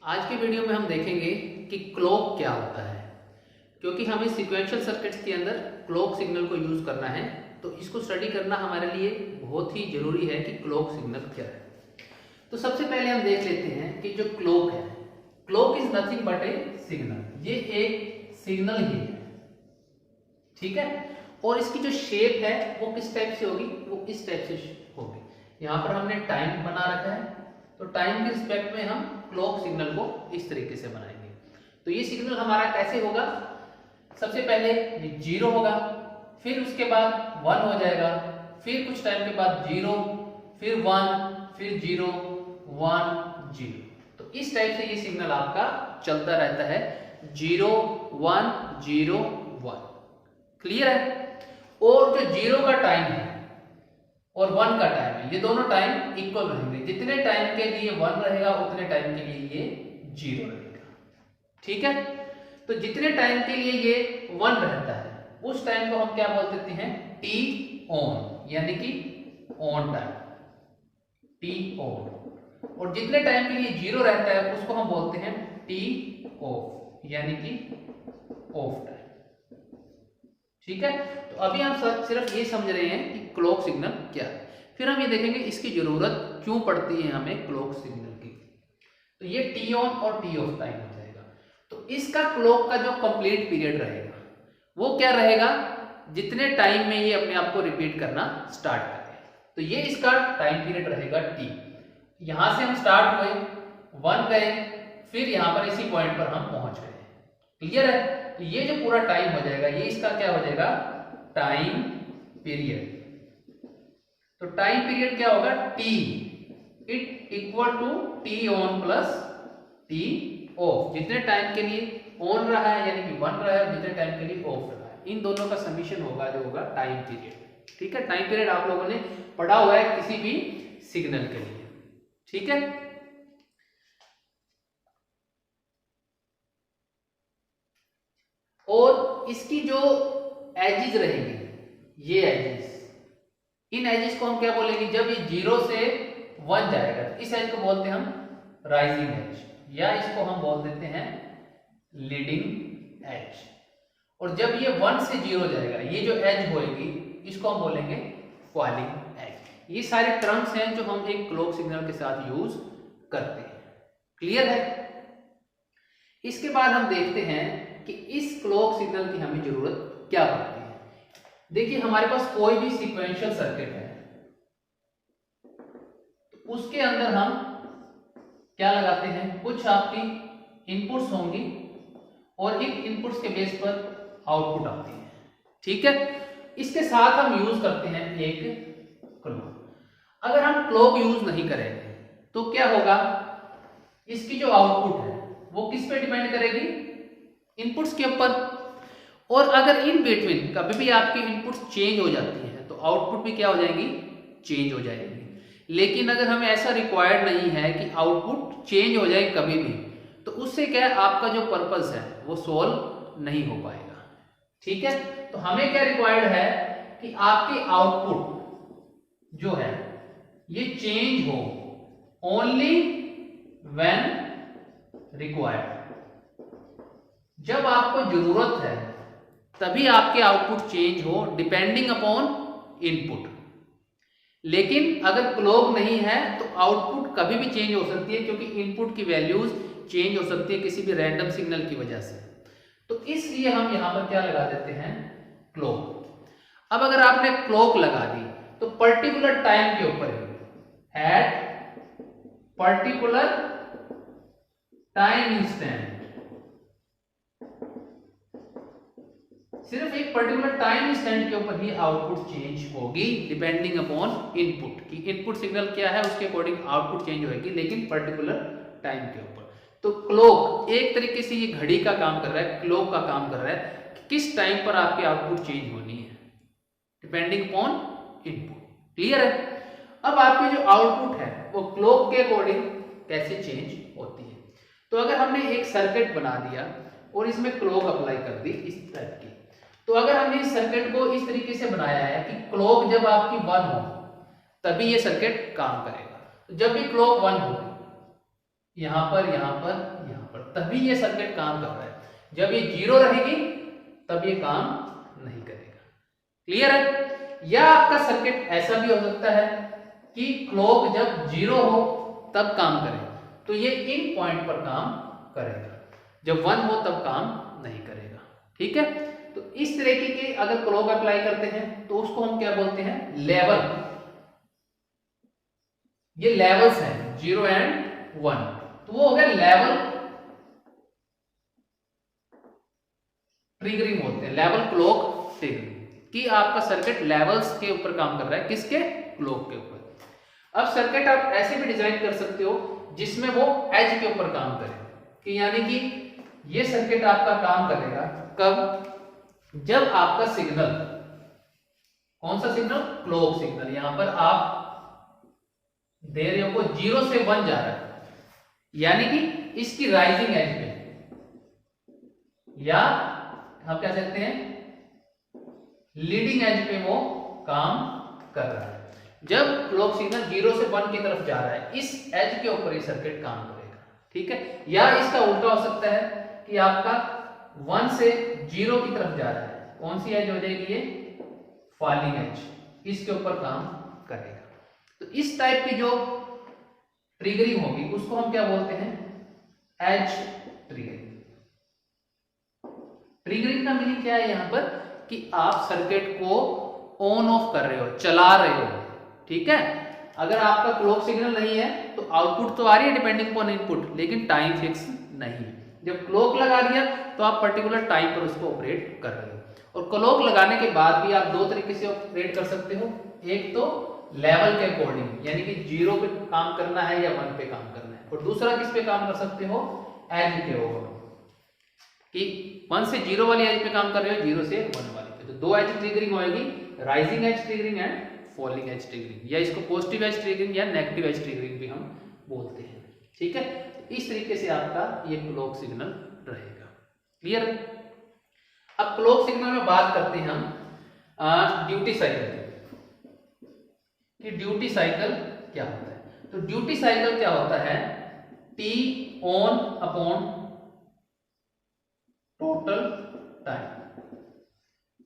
आज के वीडियो में हम देखेंगे कि क्लॉक क्या होता है, क्योंकि हमें सीक्वेंशियल सर्किट्स के अंदर क्लॉक सिग्नल को यूज करना है। तो इसको स्टडी करना हमारे लिए बहुत ही जरूरी है कि क्लॉक सिग्नल क्या है। तो सबसे पहले हम देख लेते हैं कि जो क्लॉक है, clock is nothing but A signal. ये एक सिग्नल ही है, ठीक है। और इसकी जो शेप है वो किस टाइप से होगी, वो इस टाइप से होगी। यहाँ पर हमने टाइम बना रखा है, तो टाइम के रिस्पेक्ट में हम क्लॉक सिग्नल को इस तरीके से बनाएंगे। तो ये सिग्नल हमारा कैसे होगा, सबसे पहले ये 0 होगा, फिर उसके बाद 1 हो जाएगा, फिर कुछ टाइम के बाद 0, फिर 1, फिर 0, 1, 0। तो इस टाइप से ये सिग्नल आपका चलता रहता है, 0, 1, 0, 1। क्लियर है। और जो 0 का टाइम है और 1 का टाइम है, ये दोनों टाइम इक्वल रहेंगे। जितने टाइम के लिए 1 रहेगा उतने टाइम के लिए ये 0 रहेगा, ठीक है। तो जितने टाइम के लिए ये 1 रहता है उस टाइम को हम क्या बोल देते हैं, टी ऑन, यानी कि ऑन टाइम, टी ऑन। और जितने टाइम के लिए 0 रहता है उसको हम बोलते हैं टी ऑफ, यानी कि ऑफ टाइम, ठीक है। तो अभी हम सिर्फ ये समझ रहे हैं कि क्लॉक सिग्नल क्या है, फिर हम ये देखेंगे इसकी जरूरत क्यों पड़ती है हमें क्लॉक सिग्नल की। तो ये टी ऑन और टी ऑफ टाइम हो जाएगा। तो इसका क्लॉक का जो कंप्लीट पीरियड रहेगा वो क्या रहेगा, जितने टाइम में ये अपने आप को रिपीट करना स्टार्ट करे। तो ये इसका टाइम पीरियड रहेगा टी। यहां से हम स्टार्ट हुए, 1 गए, फिर यहां पर इसी पॉइंट पर हम पहुंच गए। क्लियर है। तो ये जो पूरा टाइम हो जाएगा ये इसका क्या हो जाएगा, टाइम पीरियड। तो टाइम पीरियड क्या होगा, T, it equal to T on plus T off. जितने टाइम के लिए ऑन रहा है यानी कि 1 रहा है, जितने टाइम के लिए ऑफ रहा है, इन दोनों का समीशन होगा जो होगा टाइम पीरियड, ठीक है। टाइम पीरियड आप लोगों ने पढ़ा हुआ है किसी भी सिग्नल के लिए, ठीक है। और इसकी जो एजेस रहेगी, ये एजेस, इन एजेस को हम क्या बोलेंगे, जब ये 0 से 1 जाएगा तो इस एज को बोलते हैं हम राइजिंग एज, या इसको हम बोल देते हैं लीडिंग एज। और जब ये 1 से 0 जाएगा, ये जो एज होएगी इसको हम बोलेंगे फॉलिंग एज। ये सारे टर्म्स हैं जो हम एक क्लॉक सिग्नल के साथ यूज करते हैं। क्लियर है। इसके बाद हम देखते हैं कि इस क्लॉक सिग्नल की हमें जरूरत क्या पड़ती है। देखिए हमारे पास कोई भी सीक्वेंशियल सर्किट है तो उसके अंदर हम क्या लगाते हैं, कुछ आपकी इनपुट्स होंगी और इन इनपुट्स के बेस पर आउटपुट आती है, ठीक है। इसके साथ हम यूज करते हैं एक क्लॉक। अगर हम क्लॉक यूज नहीं करेंगे तो क्या होगा, इसकी जो आउटपुट है वो किस पे डिपेंड करेगी, इनपुट्स के ऊपर। और अगर इन बिटवीन कभी भी आपकी इनपुट्स चेंज हो जाती हैं तो आउटपुट भी क्या हो जाएंगी, चेंज हो जाएगी। लेकिन अगर हमें ऐसा रिक्वायर्ड नहीं है कि आउटपुट चेंज हो जाए कभी भी, तो उससे क्या है, आपका जो पर्पस है वो सोल्व नहीं हो पाएगा, ठीक है। तो हमें क्या रिक्वायर्ड है कि आपकी आउटपुट जो है ये चेंज हो ओनली व्हेन रिक्वायर्ड। जब आपको जरूरत है तभी आपके आउटपुट चेंज हो, डिपेंडिंग अपॉन इनपुट। लेकिन अगर क्लॉक नहीं है तो आउटपुट कभी भी चेंज हो सकती है, क्योंकि इनपुट की वैल्यूज चेंज हो सकती है किसी भी रैंडम सिग्नल की वजह से। तो इसलिए हम यहां पर क्या लगा देते हैं, क्लॉक। अब अगर आपने क्लॉक लगा दी तो पर्टिकुलर टाइम के ऊपर एट पर्टिकुलर टाइम इंस्टेंट, सिर्फ एक पर्टिकुलर टाइम इंस्टेंट के ऊपर ही आउटपुट चेंज होगी, डिपेंडिंग अपॉन इनपुट। की इनपुट सिग्नल क्या है उसके अकॉर्डिंग आउटपुट चेंज होगी, लेकिन पर्टिकुलर टाइम के ऊपर। तो क्लॉक एक तरीके से ये घड़ी का काम कर रहा है, क्लॉक का काम कर रहा है कि किस टाइम पर आपकी आउटपुट चेंज होनी है, डिपेंडिंग अपॉन इनपुट। क्लियर है। अब आपकी जो आउटपुट है वो क्लॉक के अकॉर्डिंग कैसे चेंज होती है। तो अगर हमने एक सर्किट बना दिया और इसमें क्लॉक अप्लाई कर दी इस टाइप की, तो अगर हमने इस सर्किट को इस तरीके से बनाया है कि क्लॉक जब आपकी 1 हो तभी ये सर्किट काम करेगा। तो जब भी क्लॉक 1 हो यहाँ पर, यहाँ पर, यहाँ पर, तभी ये सर्किट काम कर रहा है। जब ये 0 रहेगी तब ये काम नहीं करेगा। क्लियर है? या आपका सर्किट ऐसा भी हो सकता है कि क्लॉक जब 0 हो तब काम करे, तो ये इन पॉइंट पर काम करेगा, जब 1 हो तब काम नहीं करेगा। ठीक है? तो इस तरीके के अगर क्लॉक अप्लाई करते हैं तो उसको हम क्या बोलते हैं? लेवल। ये लेवल्स हैं 0 एंड 1, तो वो हो गया लेवल ट्रिगरिंग बोलते हैं, लेवल क्लॉक ट्रिगरिंग, कि आपका सर्किट लेवल्स के ऊपर काम कर रहा है। किसके? क्लॉक के ऊपर। अब सर्किट आप ऐसे भी डिजाइन कर सकते हो जिसमें वो एज के ऊपर काम करे, कि यानी कि ये सर्किट आपका काम करेगा कब? जब आपका सिग्नल, कौन सा सिग्नल? क्लॉक सिग्नल, यहां पर आप दे रहे हो को 0 से 1 जा रहा है, यानी कि इसकी राइजिंग एज पे, या हम क्या कहते हैं लीडिंग एज पे वो काम कर रहा है। जब क्लॉक सिग्नल 0 से 1 की तरफ जा रहा है, इस एज के ऊपर ये सर्किट काम करेगा। ठीक है? या इसका उल्टा हो सकता है कि आपका 1 से 0 की तरफ जा रहा है, कौन सी एज हो जाएगी? ये फॉलिंग एज, इसके ऊपर काम करेगा। तो इस टाइप की जो ट्रिगरिंग होगी उसको हम क्या बोलते हैं? Edge triggering. ट्रिगरिंग का मीनिंग क्या है यहां पर? कि आप सर्किट को ऑन ऑफ कर रहे हो, चला रहे हो। ठीक है? अगर आपका क्लॉक सिग्नल नहीं है तो आउटपुट तो आ रही है डिपेंडिंग अपॉन इनपुट, लेकिन टाइम फिक्स नहीं। जब क्लॉक लगा दिया तो आप पर्टिकुलर टाइम पर उसको ऑपरेट कर रहे हो। और क्लॉक लगाने के बाद भी आप दो तरीके से ऑपरेट कर सकते हो। एक तो लेवल के अकॉर्डिंग, यानी कि 0 पे काम करना है या 1 पे काम करना है, और दूसरा किस पे काम कर सकते हो? एज के ऊपर, कि 1 से 0 वाली एज पे काम कर रहे हो, 0 से 1 वाली पे। तो दो एज ट्रिगरिंग होगी, rising edge triggering and falling edge triggering, या इसको पॉजिटिव एज ट्रिगरिंग या नेगेटिव एज ट्रिगरिंग भी हम बोलते हैं। ठीक है? इस तरीके से आपका ये क्लॉक सिग्नल रहेगा। क्लियर? अब क्लॉक सिग्नल में बात करते हैं हम ड्यूटी साइकिल कि ड्यूटी साइकिल क्या होता है। तो ड्यूटी साइकिल क्या होता है? T on upon total time.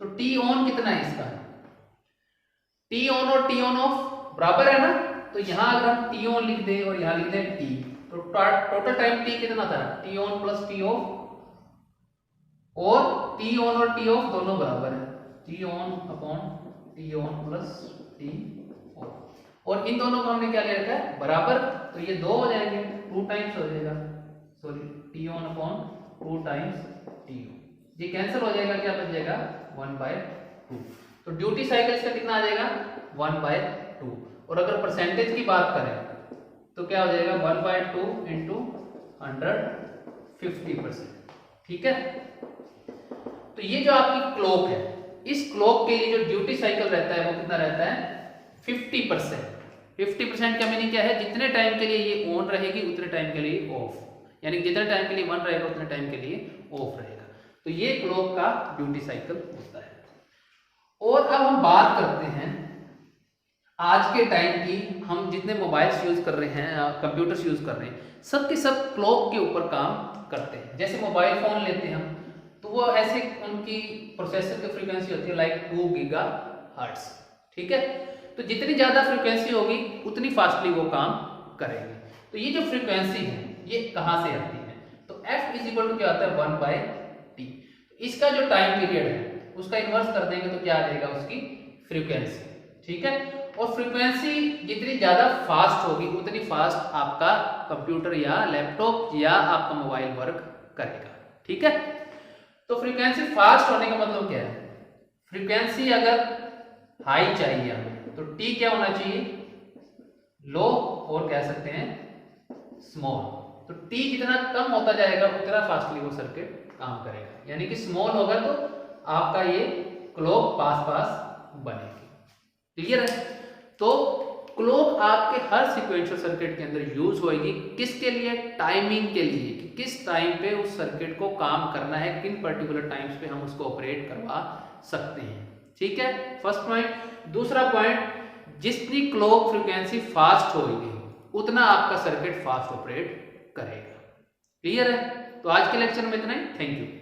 तो टी ऑन कितना है इसका? टी ऑन और टी ऑन ऑफ बराबर है ना, तो यहां अगर हम टी ऑन लिख दें और यहां लिख दें टी, तो टोटल टाइम टी कितना था? T on plus T of, और टी ऑन और टी ऑफ दोनों बराबर है, T on upon T on plus T of, और इन दोनों को हमने क्या ले रखा है? बराबर। तो ये 2 हो जाएंगे, 2 टाइम्स हो जाएगा, sorry T on upon 2 times T of, ये कैंसिल हो जाएगा, क्या बच जाएगा? 1/2। तो ड्यूटी साइकिल का कितना आ जाएगा? 1/2। और अगर परसेंटेज की बात करें तो क्या हो जाएगा? 1/2 इंटू 150%। ठीक है? तो ये जो आपकी क्लॉक है, इस क्लॉक के लिए जो ड्यूटी साइकिल रहता है वो कितना रहता है? 50%। 50% का मीनिंग क्या है? जितने टाइम के लिए ये ऑन रहेगी उतने टाइम के लिए ऑफ, यानी जितने टाइम के लिए 1 रहेगा उतने टाइम के लिए ऑफ रहेगा। तो ये क्लॉक का ड्यूटी साइकिल होता है। और अब हम बात करते हैं आज के टाइम की। हम जितने मोबाइल्स यूज कर रहे हैं, कंप्यूटर्स यूज कर रहे हैं, सब के सब क्लॉक के ऊपर काम करते हैं। जैसे मोबाइल फोन लेते हैं हम, तो वो ऐसे उनकी प्रोसेसर की फ्रीक्वेंसी होती है लाइक 2 गीगाहर्ट्ज। ठीक है? तो जितनी ज्यादा फ्रीक्वेंसी होगी उतनी फास्टली वो काम करेंगे। तो ये जो फ्रीक्वेंसी है ये कहां से आती है? तो F इज इक्वल टू क्या होता है? 1/t। इसका जो टाइम पीरियड है उसका इन्वर्स कर देंगे तो क्या आ जाएगा? उसकी फ्रीक्वेंसी। ठीक है? और फ्रीक्वेंसी जितनी ज्यादा फास्ट होगी उतनी फास्ट आपका कंप्यूटर या लैपटॉप या आपका मोबाइल वर्क करेगा। ठीक है? तो फ्रीक्वेंसी फास्ट होने का मतलब क्या है? फ्रीक्वेंसी अगर हाई चाहिए हमें तो टी क्या होना चाहिए? लो, और कह सकते हैं स्मॉल। तो टी जितना कम होता जाएगा उतना फास्टली वो सर्किट काम करेगा, यानी कि स्मॉल होगा तो आपका ये क्लॉक पास बनेगी। क्लियर है? तो क्लॉक आपके हर सीक्वेंशियल सर्किट के अंदर यूज होगी। किसके लिए? टाइमिंग के लिए, कि किस टाइम पे उस सर्किट को काम करना है, किन पर्टिकुलर टाइम्स पे हम उसको ऑपरेट करवा सकते हैं। ठीक है? First point. दूसरा पॉइंट, जितनी क्लॉक फ्रीक्वेंसी फास्ट होगी उतना आपका सर्किट फास्ट ऑपरेट करेगा। क्लियर है? तो आज के लेक्चर में इतना ही। Thank you.